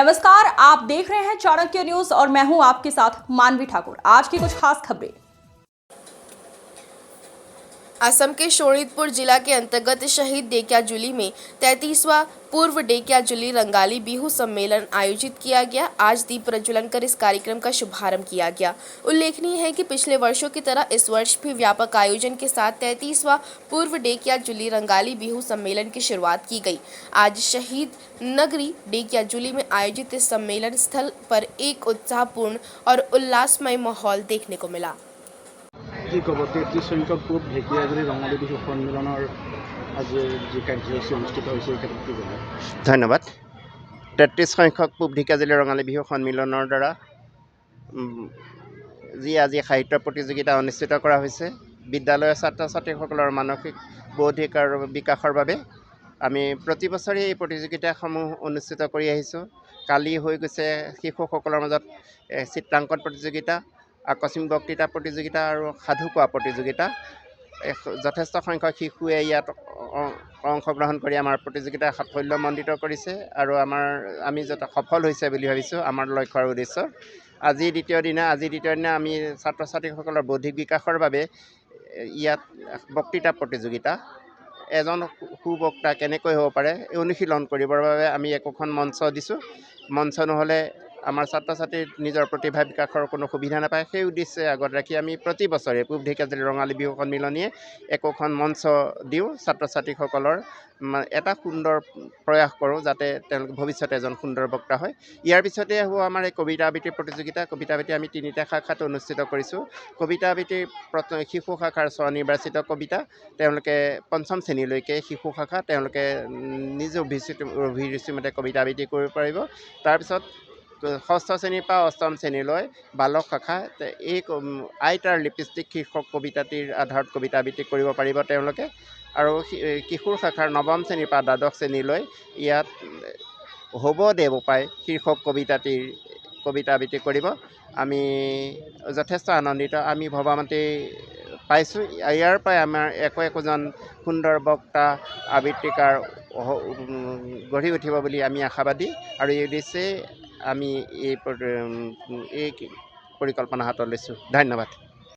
नमस्कार, आप देख रहे हैं चाणक्य न्यूज और मैं हूं आपके साथ मानवी ठाकुर। आज की कुछ खास खबरें। असम के शोणितपुर जिला के अंतर्गत शहीद डेक्याजुली में 33वां पूर्व डेक्याजुली रंगाली बिहू सम्मेलन आयोजित किया गया। आज दीप प्रज्वलन कर इस कार्यक्रम का शुभारंभ किया गया। उल्लेखनीय है कि पिछले वर्षों की तरह इस वर्ष भी व्यापक आयोजन के साथ 33वां पूर्व डेक्याजुली रंगाली बिहू सम्मेलन की शुरुआत की गई। आज शहीद नगरी डेक्याजुली में आयोजित इस सम्मेलन स्थल पर एक उत्साहपूर्ण और उल्लासमय माहौल देखने को मिला। কি ক'ব 33 সংখ্যক পূব ঢেকীয়াজুলি ৰঙালী বিহু সন্মিলনৰ আজি যি কাৰ্যসূচী অনুষ্ঠিত হৈছে এই ক্ষেত্ৰত কি ক'ব? ধন্যবাদ। 33 সংখ্যক পূব ঢেকীয়াজুলি ৰঙালী বিহু সন্মিলনৰ দ্বাৰা যি আজি সাহিত্য প্ৰতিযোগিতা অনুষ্ঠিত কৰা হৈছে, বিদ্যালয়ৰ ছাত্ৰ ছাত্ৰীসকলৰ মানসিক বৌদ্ধিক আৰু বিকাশৰ বাবে আমি প্ৰতি বছৰে এই প্ৰতিযোগিতাসমূহ অনুষ্ঠিত কৰি আহিছোঁ। কালি হৈ গৈছে শিশুসকলৰ মাজত চিত্ৰাংকন প্ৰতিযোগিতা, আকস্মিক বক্তৃতা প্ৰতিযোগিতা আৰু সাধু কোৱা প্ৰতিযোগিতা। যথেষ্ট সংখ্যক শিশুৱে ইয়াত অংশগ্ৰহণ কৰি আমাৰ প্ৰতিযোগিতা সাফল্যমণ্ডিত কৰিছে আৰু আমি যত সফল হৈছে বুলি ভাবিছোঁ আমাৰ লক্ষ্য আৰু উদ্দেশ্য। আজি দ্বিতীয় দিনা আমি ছাত্ৰ ছাত্ৰীসকলৰ বৌদ্ধিক বিকাশৰ বাবে ইয়াত বক্তৃতা প্ৰতিযোগিতা, এজন সুবক্তা কেনেকৈ হ'ব পাৰে এই অনুশীলন কৰিবৰ বাবে আমি একোখন মঞ্চ দিছোঁ। মঞ্চ নহ'লে আমাৰ ছাত্ৰ ছাত্ৰীৰ নিজৰ প্ৰতিভা বিকাশৰ কোনো সুবিধা নাপায়। সেই উদ্দেশ্যে আগত ৰাখি আমি প্ৰতি বছৰে পূব ঢেকীয়াজুলি ৰঙালী বিহু সন্মিলনীয়ে একোখন মঞ্চ দিওঁ। ছাত্ৰ ছাত্ৰীসকলৰ এটা সুন্দৰ প্ৰয়াস কৰোঁ যাতে তেওঁলোকে ভৱিষ্যতে এজন সুন্দৰ বক্তা হয়। ইয়াৰ পিছতে হ'ব আমাৰ এই কবিতা আবৃত্তিৰ প্ৰতিযোগিতা। কবিতা আবৃত্তি আমি 3টা শাখাত অনুষ্ঠিত কৰিছোঁ। কবিতা আবৃত্তিৰ শিশু শাখাৰ স্বনিৰ্বাচিত কবিতা, তেওঁলোকে 5ম শ্ৰেণীলৈকে শিশু শাখা তেওঁলোকে নিজ অভিৰুচিমতে কবিতা আবৃত্তি কৰিব পাৰিব। তাৰপিছত 6ষ্ঠ শ্ৰেণীৰ পৰা 8ম শ্ৰেণীলৈ বালক শাখা এই আইতাৰ লিপষ্টিক শীৰ্ষক কবিতাটিৰ আধাৰত কবিতা আবৃত্তি কৰিব পাৰিব তেওঁলোকে। আৰু কিশোৰ শাখাৰ 9ম শ্ৰেণীৰ পৰা দ্বাদশ শ্ৰেণীলৈ ইয়াত হ'ব দেৱ উপায় শীৰ্ষক কবিতাটিৰ কবিতা আবৃত্তি কৰিব। আমি যথেষ্ট আনন্দিত। আমি ভবামতে পাইছোঁ ইয়াৰ পৰাই আমাৰ একোজন সুন্দৰ বক্তা আবৃত্তিকাৰ গঢ়ি উঠিব বুলি আমি আশাবাদী আৰু এই উদ্দেশ্যে আমি এই পৰিকল্পনা হাতত লৈছোঁ। ধন্যবাদ।